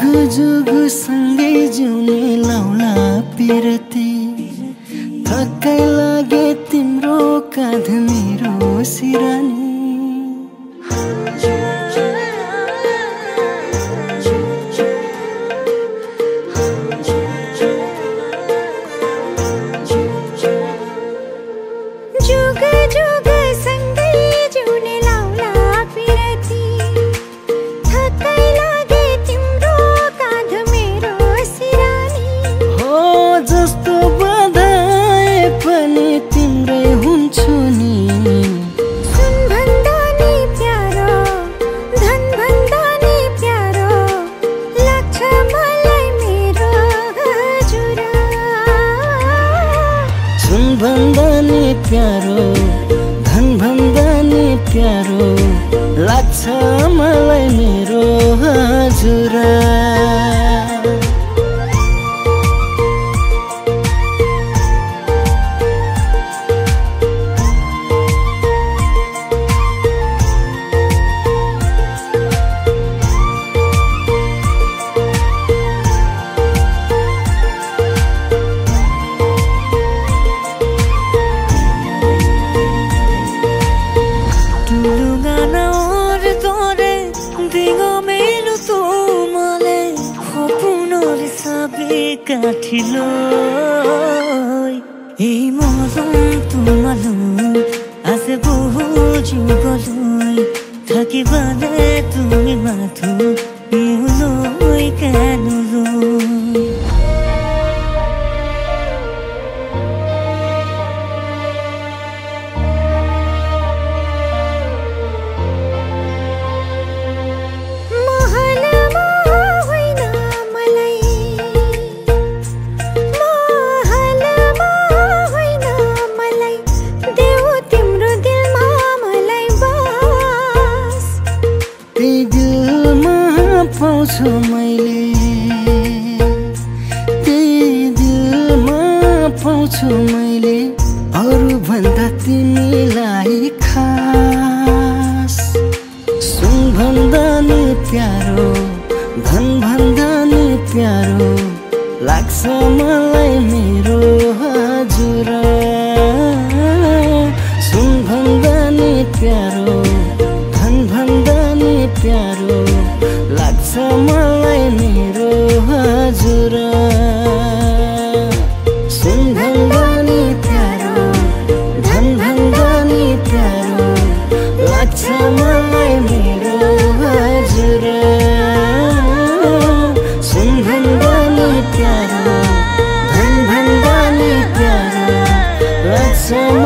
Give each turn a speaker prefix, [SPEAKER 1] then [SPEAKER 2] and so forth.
[SPEAKER 1] जुग सँगै जिउने लाउला पिरती थक्कै लागे तिम्रो काँध मेरो सिरानी भन्दा नि प्यारो धन भन्दा नि प्यारो लाग्छ मलाई मेरो हजुरा काठिलो এই মরম তোমালো আছে বুঝু গলই থাকিবালে তুমি মাথো মুলই কেনলো पाउँछु मैले त्यही दिलमा पाउँछु मैले अरू भन्दा तिमीलाई खास सुन भन्दा नि प्यारो धन भन्दा नि प्यारो लाग्छ मलाई मेरो हजुरा सुन भन्दा नि प्यारो धन भन्दा नि प्यारो लाग्छ मलाई मेरो हजुरा सुन भन्दा नि प्यारो धन भन्दा नि प्यारो लाग्छ मलाई मेरो हजुरा सुन भन्दा नि प्यारो धन भन्दा नि प्यारो लाग्छ